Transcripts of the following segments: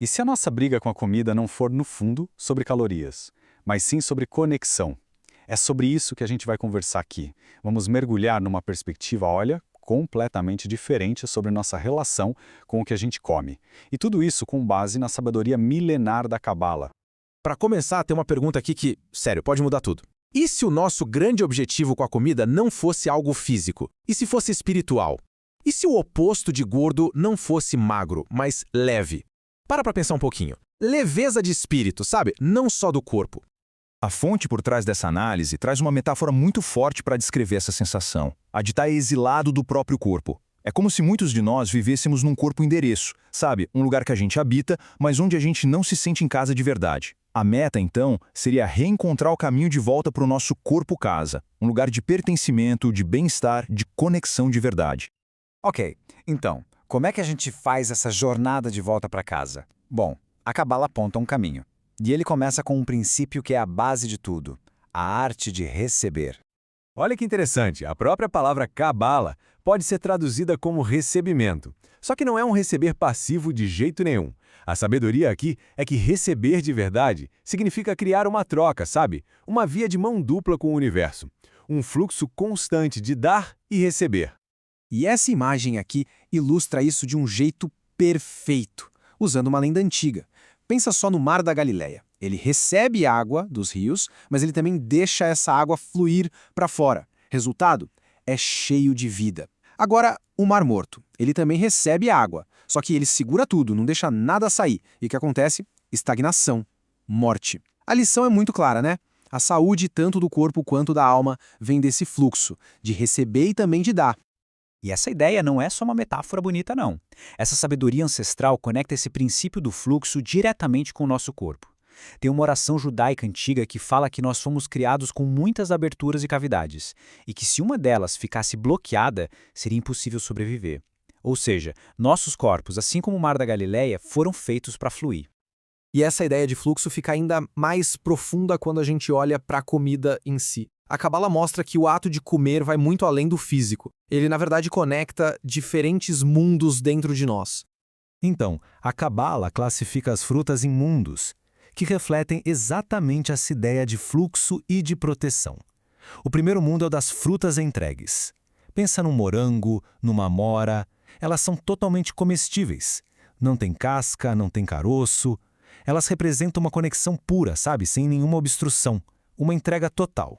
E se a nossa briga com a comida não for, no fundo, sobre calorias, mas sim sobre conexão? É sobre isso que a gente vai conversar aqui. Vamos mergulhar numa perspectiva, olha, completamente diferente sobre nossa relação com o que a gente come. E tudo isso com base na sabedoria milenar da Cabala. Para começar, tem uma pergunta aqui que, sério, pode mudar tudo. E se o nosso grande objetivo com a comida não fosse algo físico? E se fosse espiritual? E se o oposto de gordo não fosse magro, mas leve? Para pensar um pouquinho. Leveza de espírito, sabe? Não só do corpo. A fonte por trás dessa análise traz uma metáfora muito forte para descrever essa sensação, a de estar exilado do próprio corpo. É como se muitos de nós vivêssemos num corpo endereço, sabe? Um lugar que a gente habita, mas onde a gente não se sente em casa de verdade. A meta, então, seria reencontrar o caminho de volta para o nosso corpo-casa, um lugar de pertencimento, de bem-estar, de conexão de verdade. Ok, então, como é que a gente faz essa jornada de volta para casa? Bom, a Cabala aponta um caminho. E ele começa com um princípio que é a base de tudo: a arte de receber. Olha que interessante, a própria palavra Cabala pode ser traduzida como recebimento. Só que não é um receber passivo de jeito nenhum. A sabedoria aqui é que receber de verdade significa criar uma troca, sabe? Uma via de mão dupla com o universo. Um fluxo constante de dar e receber. E essa imagem aqui ilustra isso de um jeito perfeito, usando uma lenda antiga. Pensa só no Mar da Galileia. Ele recebe água dos rios, mas ele também deixa essa água fluir para fora. Resultado? É cheio de vida. Agora, o Mar Morto. Ele também recebe água, só que ele segura tudo, não deixa nada sair. E o que acontece? Estagnação, morte. A lição é muito clara, né? A saúde, tanto do corpo quanto da alma, vem desse fluxo, de receber e também de dar. E essa ideia não é só uma metáfora bonita, não. Essa sabedoria ancestral conecta esse princípio do fluxo diretamente com o nosso corpo. Tem uma oração judaica antiga que fala que nós fomos criados com muitas aberturas e cavidades, e que se uma delas ficasse bloqueada, seria impossível sobreviver. Ou seja, nossos corpos, assim como o Mar da Galileia, foram feitos para fluir. E essa ideia de fluxo fica ainda mais profunda quando a gente olha para a comida em si. A Cabala mostra que o ato de comer vai muito além do físico. Ele, na verdade, conecta diferentes mundos dentro de nós. Então, a Cabala classifica as frutas em mundos, que refletem exatamente essa ideia de fluxo e de proteção. O primeiro mundo é o das frutas entregues. Pensa num morango, numa amora. Elas são totalmente comestíveis. Não tem casca, não tem caroço. Elas representam uma conexão pura, sabe? Sem nenhuma obstrução. Uma entrega total.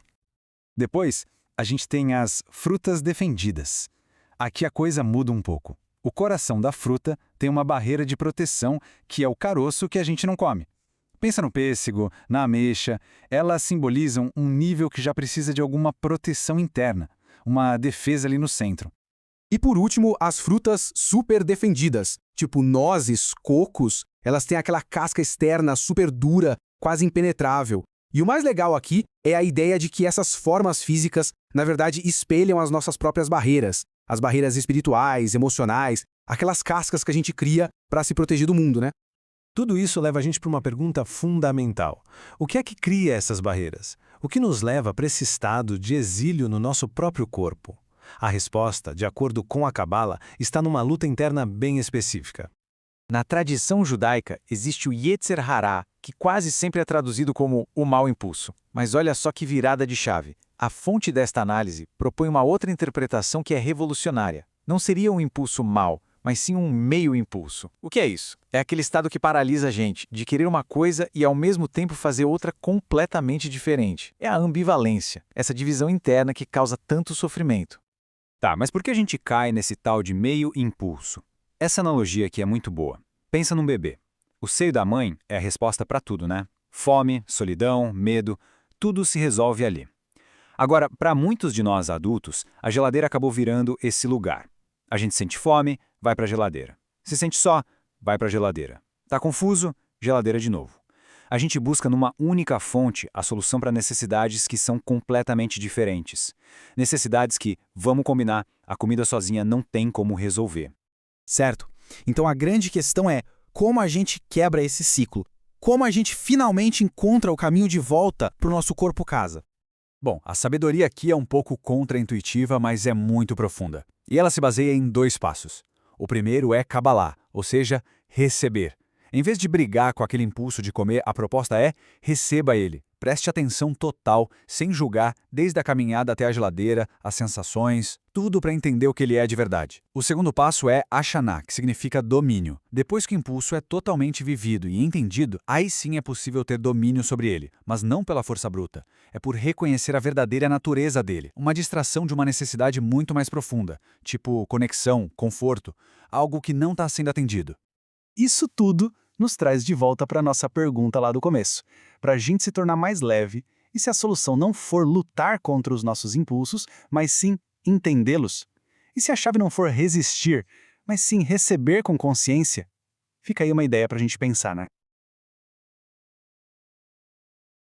Depois, a gente tem as frutas defendidas. Aqui a coisa muda um pouco. O coração da fruta tem uma barreira de proteção, que é o caroço que a gente não come. Pensa no pêssego, na ameixa. Elas simbolizam um nível que já precisa de alguma proteção interna, uma defesa ali no centro. E por último, as frutas super defendidas, tipo nozes, cocos, elas têm aquela casca externa super dura, quase impenetrável. E o mais legal aqui é a ideia de que essas formas físicas, na verdade, espelham as nossas próprias barreiras, as barreiras espirituais, emocionais, aquelas cascas que a gente cria para se proteger do mundo, né? Tudo isso leva a gente para uma pergunta fundamental. O que é que cria essas barreiras? O que nos leva para esse estado de exílio no nosso próprio corpo? A resposta, de acordo com a Cabala, está numa luta interna bem específica. Na tradição judaica, existe o Yetzer Hará, que quase sempre é traduzido como o mau impulso. Mas olha só que virada de chave. A fonte desta análise propõe uma outra interpretação que é revolucionária. Não seria um impulso mau, mas sim um meio impulso. O que é isso? É aquele estado que paralisa a gente, de querer uma coisa e ao mesmo tempo fazer outra completamente diferente. É a ambivalência, essa divisão interna que causa tanto sofrimento. Tá, mas por que a gente cai nesse tal de meio impulso? Essa analogia aqui é muito boa. Pensa num bebê. O seio da mãe é a resposta para tudo, né? Fome, solidão, medo, tudo se resolve ali. Agora, para muitos de nós adultos, a geladeira acabou virando esse lugar. A gente sente fome, vai para a geladeira. Se sente só, vai para a geladeira. Tá confuso? Geladeira de novo. A gente busca numa única fonte a solução para necessidades que são completamente diferentes. Necessidades que, vamos combinar, a comida sozinha não tem como resolver. Certo? Então a grande questão é como a gente quebra esse ciclo. Como a gente finalmente encontra o caminho de volta para o nosso corpo-casa. Bom, a sabedoria aqui é um pouco contraintuitiva, mas é muito profunda. E ela se baseia em 2 passos. O primeiro é Kabbalah, ou seja, receber. Em vez de brigar com aquele impulso de comer, a proposta é: receba ele. Preste atenção total, sem julgar, desde a caminhada até a geladeira, as sensações, tudo para entender o que ele é de verdade. O segundo passo é Ashaná, que significa domínio. Depois que o impulso é totalmente vivido e entendido, aí sim é possível ter domínio sobre ele, mas não pela força bruta. É por reconhecer a verdadeira natureza dele, uma distração de uma necessidade muito mais profunda, tipo conexão, conforto, algo que não está sendo atendido. Isso tudo nos traz de volta para a nossa pergunta lá do começo, para a gente se tornar mais leve, e se a solução não for lutar contra os nossos impulsos, mas sim entendê-los? E se a chave não for resistir, mas sim receber com consciência? Fica aí uma ideia para a gente pensar, né?